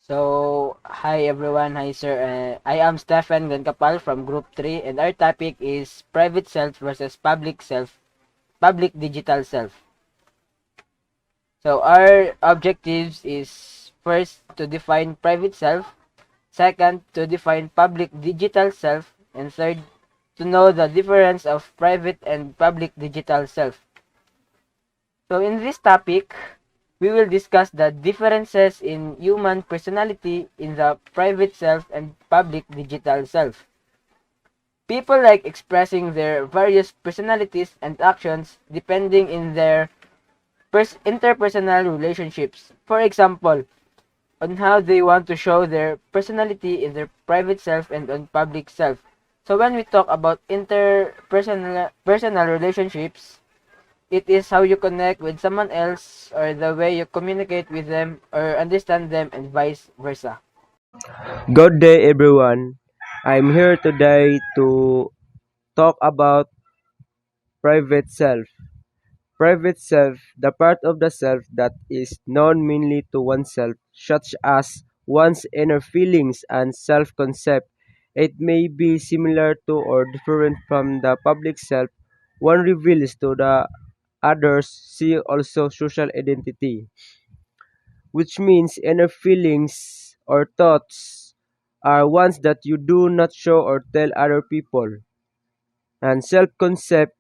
Hi everyone, hi sir. I am Stephen Gankapal from Group 3 and our topic is private self versus public self, public digital self. So our objectives is first to define private self, second to define public digital self, and third to know the difference of private and public digital self. So in this topic, we will discuss the differences in human personality in the private self and public digital self. People like expressing their various personalities and actions depending in their interpersonal relationships. For example, on how they want to show their personality in their private self and on public self. So when we talk about interpersonal personal relationships, it is how you connect with someone else or the way you communicate with them or understand them and vice versa. Good day, everyone. I'm here today to talk about private self. Private self, the part of the self that is known mainly to oneself, such as one's inner feelings and self concept. It may be similar to or different from the public self one reveals to the others. See also social identity, which means inner feelings or thoughts are ones that you do not show or tell other people. And self concept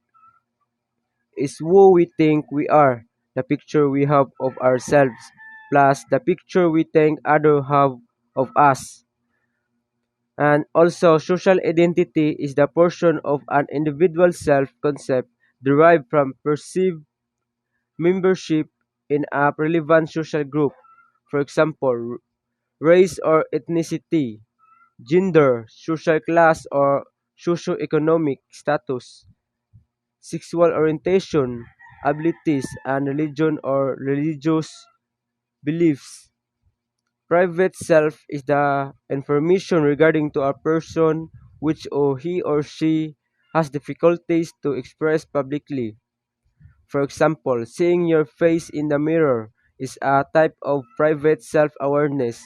is who we think we are, the picture we have of ourselves, plus the picture we think others have of us. And also, social identity is the portion of an individual self concept derived from perceived membership in a relevant social group. For example, race or ethnicity, gender, social class or socioeconomic status, sexual orientation, abilities, and religion or religious beliefs. Private self is the information regarding to a person which or he or she has difficulties to express publicly. For example, seeing your face in the mirror is a type of private self-awareness.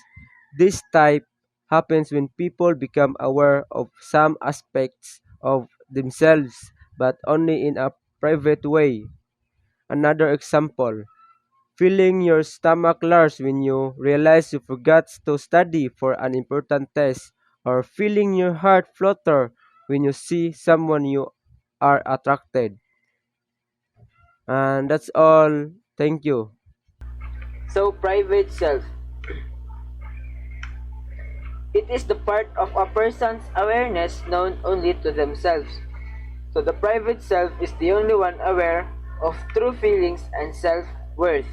This type happens when people become aware of some aspects of themselves, but only in a private way. Another example, feeling your stomach large when you realize you forgot to study for an important test, or feeling your heart flutter when you see someone you are attracted. And that's all. Thank you. So private self, it is the part of a person's awareness known only to themselves. So the private self is the only one aware of true feelings and self-worth.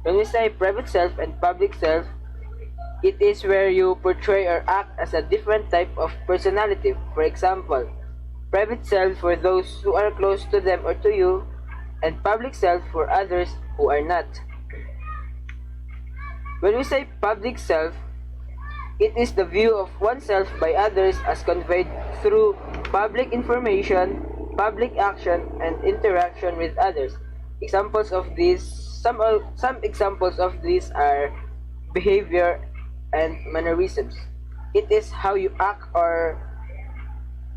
When we say private self and public self, it is where you portray or act as a different type of personality. For example, private self for those who are close to them or to you, and public self for others who are not. When we say public self, it is the view of oneself by others as conveyed through public information, public action, and interaction with others. Examples of these, some examples of these are behavior and mannerisms. It is how you act or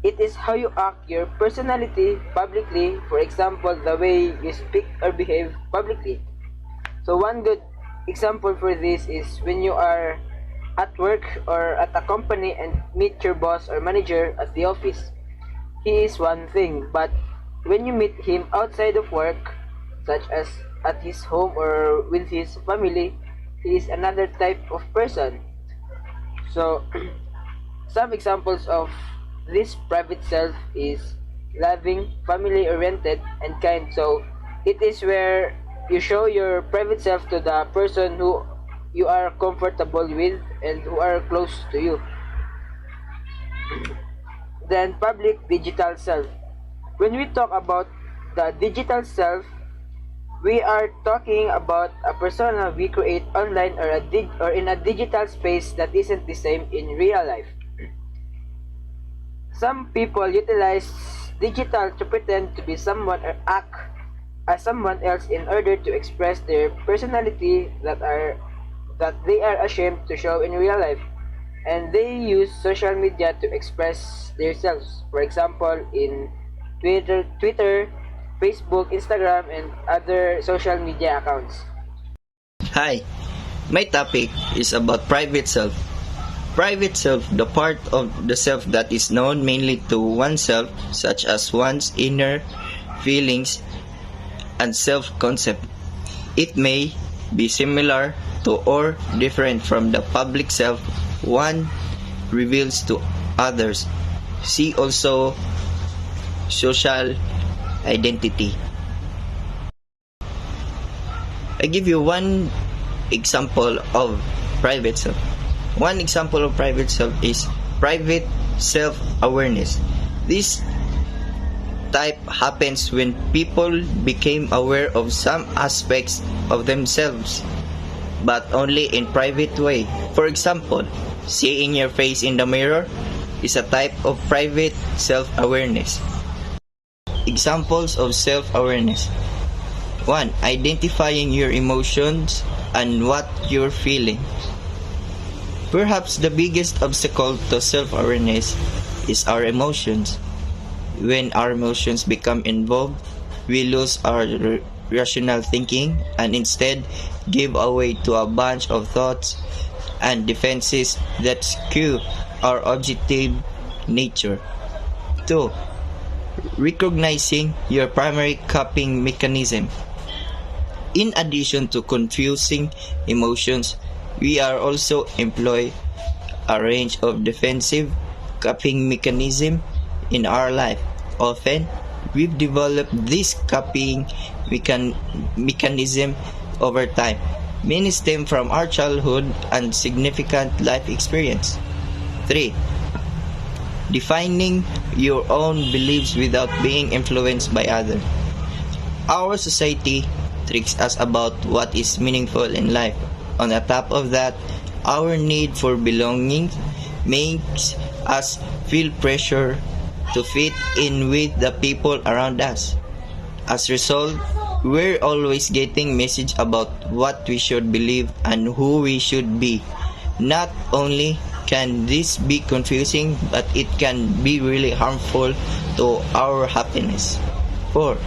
it is how you act your personality publicly, for example, the way you speak or behave publicly. So one good example for this is when you are at work or at a company and meet your boss or manager at the office. He is one thing, but when you meet him outside of work, such as at his home or with his family, he is another type of person. So some examples of this private self is loving, family oriented, and kind. So it is where you show your private self to the person who you are comfortable with and who are close to you. Then public digital self. When we talk about the digital self, we are talking about a persona we create online or in a digital space that isn't the same in real life. Some people utilize digital to pretend to be someone or act as someone else in order to express their personality that they are ashamed to show in real life, and they use social media to express themselves. For example, in Twitter, Facebook, Instagram, and other social media accounts. Hi, my topic is about private self. Private self, the part of the self that is known mainly to oneself, such as one's inner feelings and self-concept. It may be similar to or different from the public self one reveals to others. See also social identity. I give you one example of private self. One example of private self is private self-awareness. This type happens when people became aware of some aspects of themselves, but only in private way. For example, seeing your face in the mirror is a type of private self-awareness. Examples of self-awareness. 1. Identifying your emotions and what you're feeling. Perhaps the biggest obstacle to self-awareness is our emotions. When our emotions become involved, we lose our rational thinking and instead give away to a bunch of thoughts and defenses that skew our objective nature. 2. Recognizing your primary coping mechanism. In addition to confusing emotions, we are also employ a range of defensive coping mechanism in our life. Often, we've developed this coping mechanism over time. Many stem from our childhood and significant life experience. 3. Defining your own beliefs without being influenced by others. Our society tricks us about what is meaningful in life. On the top of that, our need for belonging makes us feel pressure to fit in with the people around us. As a result, we're always getting message about what we should believe and who we should be. Not only can this be confusing, but it can be really harmful to our happiness. 4.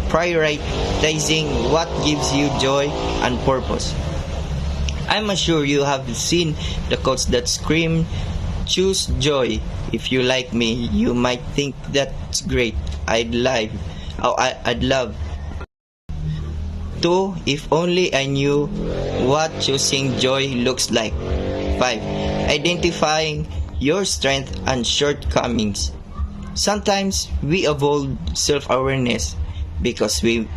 Prioritizing what gives you joy and purpose. I'm sure you have seen the quotes that scream, "Choose joy." If you like me, you might think that's great. I'd love to if only I knew what choosing joy looks like. 5. Identifying your strengths and shortcomings. Sometimes we avoid self-awareness because we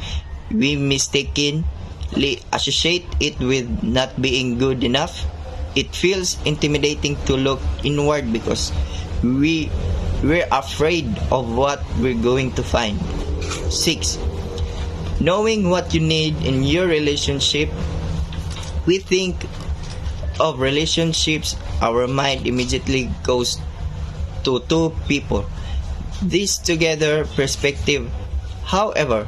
mistakenly associate it with not being good enough. It feels intimidating to look inward because we're afraid of what we're going to find. 6. Knowing what you need in your relationship. We think of relationships, our mind immediately goes to two people. This together perspective, however,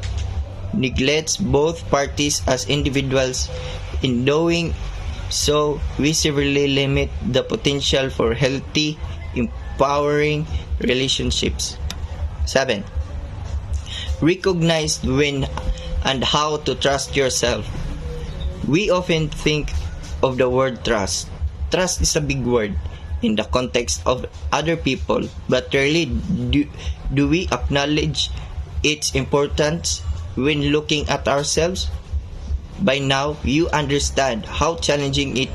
neglects both parties as individuals. In doing so, we severely limit the potential for healthy, empowering relationships. 7. Recognize when and how to trust yourself. We often think of the word trust. Trust is a big word in the context of other people, but rarely do we acknowledge its importance when looking at ourselves. By now, you understand how challenging it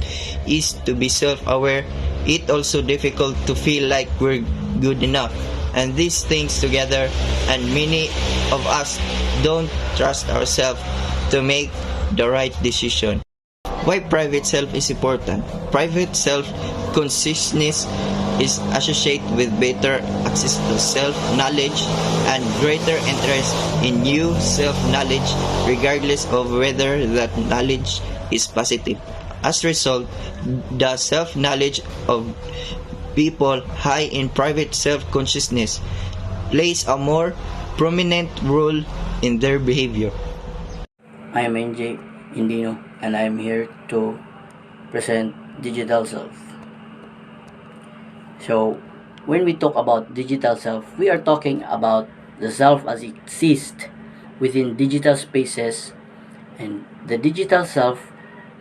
is to be self-aware. It's also difficult to feel like we're good enough. And these things together, and many of us don't trust ourselves to make the right decision. Why private self is important? Private self-consciousness is associated with better access to self-knowledge and greater interest in new self-knowledge regardless of whether that knowledge is positive. As a result, the self-knowledge of people high in private self-consciousness plays a more prominent role in their behavior. I am NJ Indino. and I'm here to present digital self. So, when we talk about digital self, we are talking about the self as it exists within digital spaces, and the digital self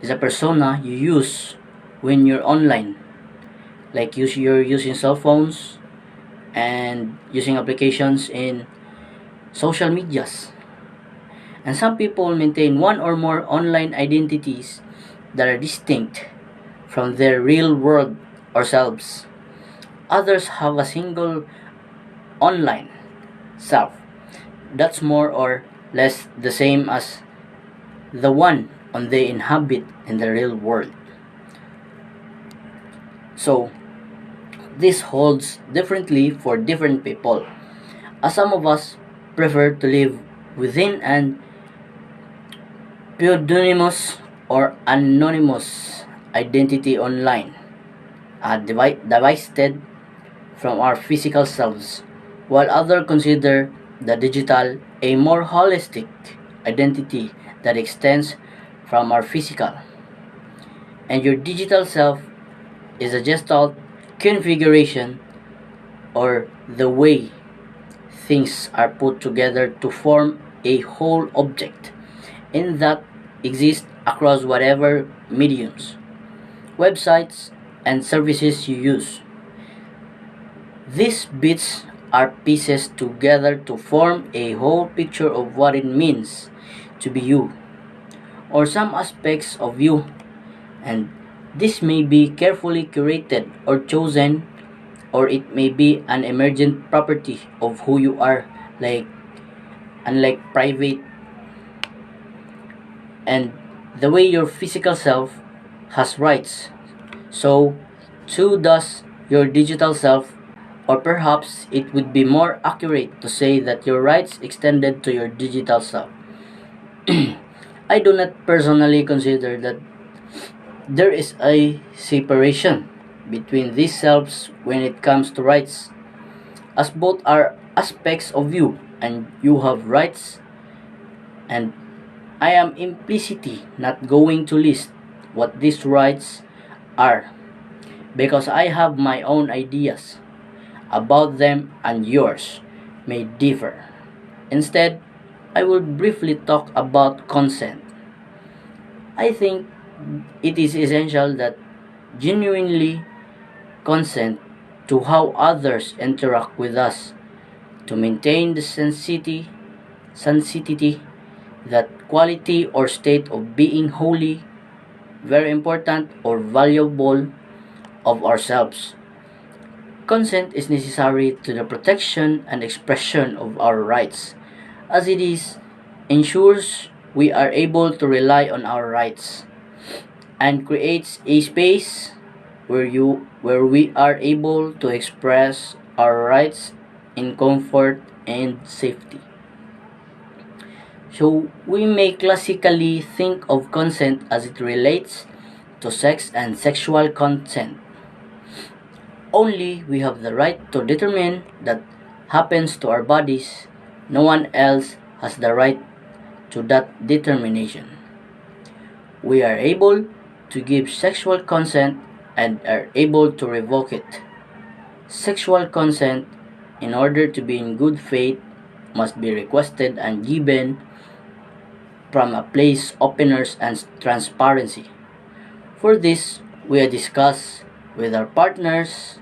is a persona you use when you're online, like you're using cell phones and using applications in social medias. And some people maintain one or more online identities that are distinct from their real world or selves. Others have a single online self that's more or less the same as the one on they inhabit in the real world. So, this holds differently for different people, as some of us prefer to live within an pseudonymous or anonymous identity online, divested from our physical selves, while others consider the digital a more holistic identity that extends from our physical. And your digital self is a gestalt configuration, or the way things are put together to form a whole object, and that exists across whatever mediums, websites, and services you use. These bits are pieces together to form a whole picture of what it means to be you, or some aspects of you, and this may be carefully curated or chosen, or it may be an emergent property of who you are, like unlike private, and the way your physical self has rights, so too does your digital self, or perhaps it would be more accurate to say that your rights extended to your digital self. I do not personally consider that there is a separation between these selves when it comes to rights, as both are aspects of you and you have rights, and I am implicitly not going to list what these rights are, because I have my own ideas about them and yours may differ. Instead, I will briefly talk about consent. I think it is essential that genuinely consent to how others interact with us to maintain the sanctity, that quality or state of being wholly, very important or valuable of ourselves. Consent is necessary to the protection and expression of our rights, as it is ensures we are able to rely on our rights, and creates a space where we are able to express our rights in comfort and safety. So we may classically think of consent as it relates to sex and sexual consent. Only we have the right to determine that happens to our bodies. No one else has the right to that determination. We are able to give sexual consent and are able to revoke it. Sexual consent, in order to be in good faith, must be requested and given from a place of openness and transparency. For this, we discuss with our partners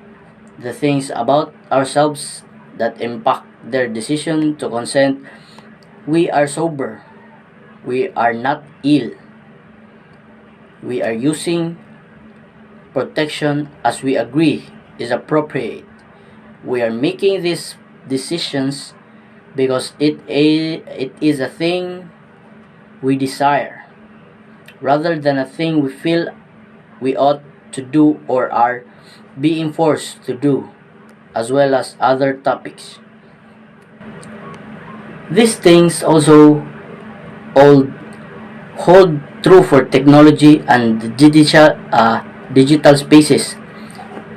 the things about ourselves that impact their decision to consent. We are sober. We are not ill. We are using protection as we agree is appropriate. We are making these decisions because it is a thing we desire, rather than a thing we feel we ought to do or are being forced to do, as well as other topics. These things also all hold true for technology and the digital spaces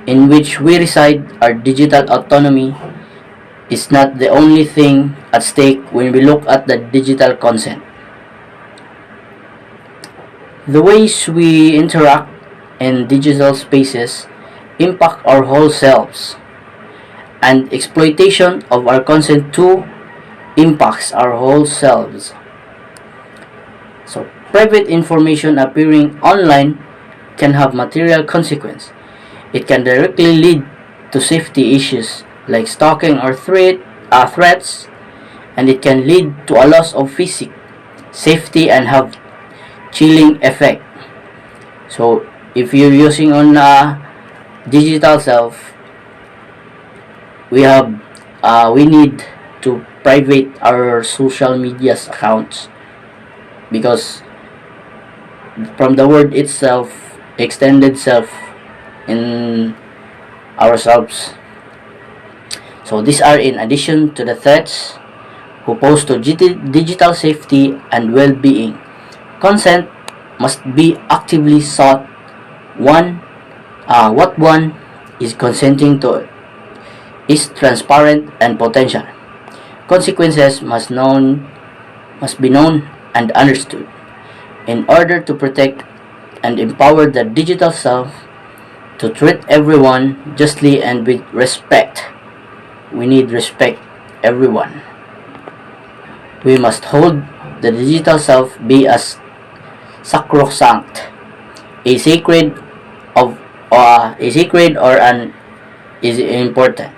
in which we reside. Our digital autonomy is not the only thing at stake when we look at the digital consent. The ways we interact in digital spaces impact our whole selves, and exploitation of our consent too impacts our whole selves. So, private information appearing online can have material consequence. It can directly lead to safety issues like stalking or threats, and it can lead to a loss of physic safety and have chilling effect. So, if you're using on a digital self, we need to private our social media's accounts, because from the word itself, extended self in ourselves. So these are in addition to the threats who pose to digital safety and well-being. Consent must be actively sought. What one is consenting to is transparent and potential. Consequences must be known and understood. In order to protect and empower the digital self to treat everyone justly and with respect, we need respect everyone. We must hold the digital self be as sacrosanct, a sacred a sacred or an is important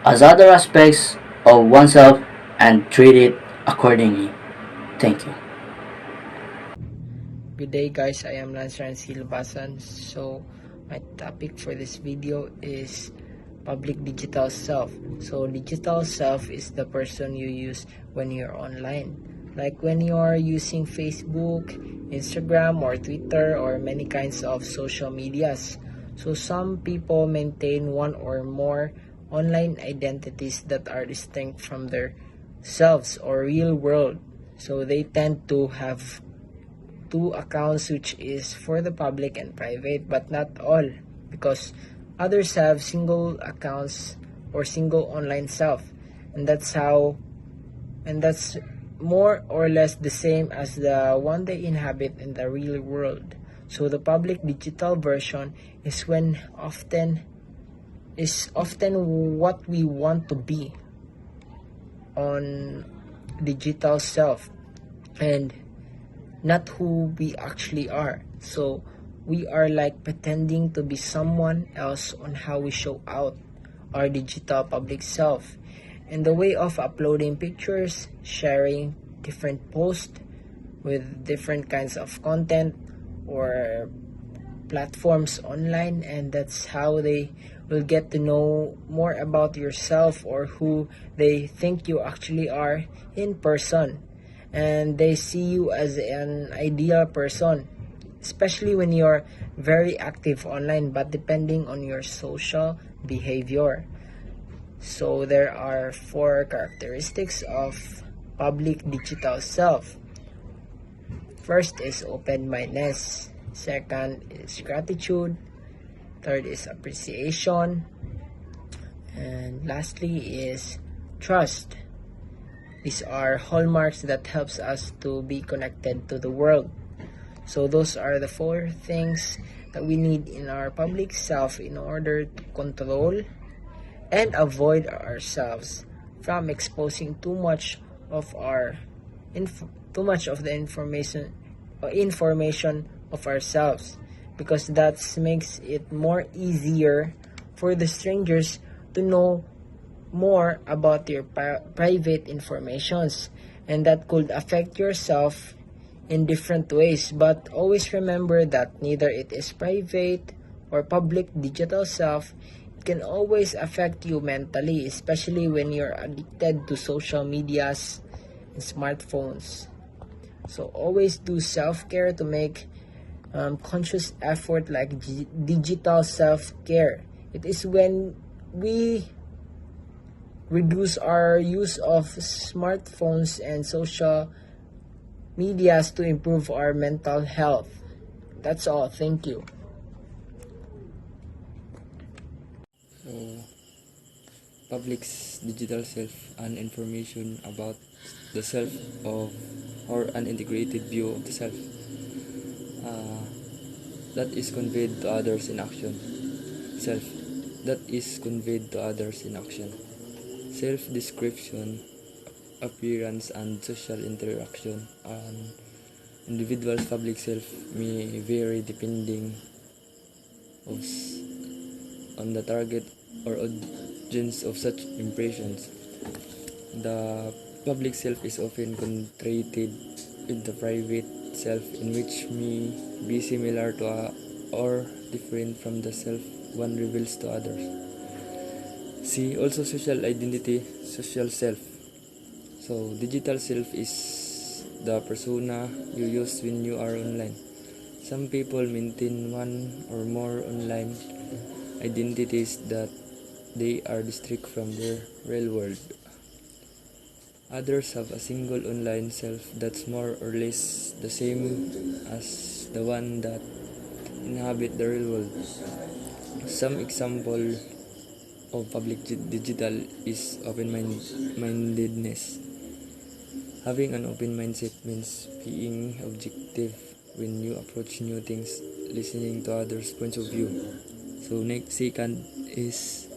as other aspects of oneself, and treat it accordingly. Thank you. Good day guys, I am Lance Rancil Basan. So my topic for this video is public digital self. So digital self is the person you use when you're online. Like when you are using Facebook, Instagram or Twitter or many kinds of social medias. So some people maintain one or more online identities that are distinct from their selves or real world. So they tend to have two accounts, which is for the public and private, but not all, because others have single accounts or single online self, and that's more or less the same as the one they inhabit in the real world. So the public digital version is often what we want to be on digital self, and not who we actually are. So we are like pretending to be someone else on how we show out our digital public self. And the way of uploading pictures, sharing different posts with different kinds of content or platforms online, and that's how they will get to know more about yourself or who they think you actually are in person, and they see you as an ideal person, especially when you're very active online, but depending on your social behavior. So there are 4 characteristics of public digital self. First is open-mindedness. Second is gratitude. Third is appreciation. And lastly is trust. These are hallmarks that helps us to be connected to the world. So those are the 4 things that we need in our public self in order to control and avoid ourselves from exposing too much of the information of ourselves, because that makes it more easier for the strangers to know more about your private informations, and that could affect yourself in different ways. But always remember that neither it is private or public digital self. It can always affect you mentally, especially when you're addicted to social medias and smartphones. So always do self-care to make conscious effort like digital self-care. It is when we reduce our use of smartphones and social medias to improve our mental health. That's all. Thank you. So, public's digital self and information about the self of or an integrated view of the self. uh, that is conveyed to others in action. Self that is conveyed to others in action. Self-description, appearance, and social interaction. An individual's public self may vary depending of on the target or audience of such impressions. The public self is often contrasted with the private self, in which may be similar to or different from the self one reveals to others. See also social identity, social self. So digital self is the persona you use when you are online. Some people maintain one or more online identities that they are distinct from their real world. Others have a single online self that's more or less the same as the one that inhabit the real world. Some example of public digital is open-mindedness. Having an open mindset means being objective when you approach new things, listening to others' points of view. So next second is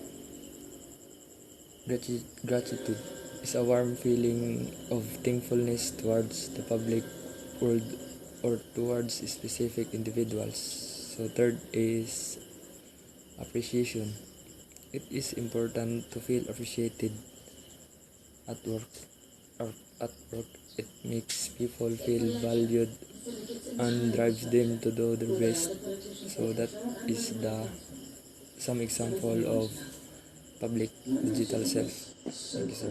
gratitude. Is a warm feeling of thankfulness towards the public world or towards specific individuals. So third is appreciation. It is important to feel appreciated at work. It makes people feel valued and drives them to do their best. So that is some example of public digital self. Thank you, sir.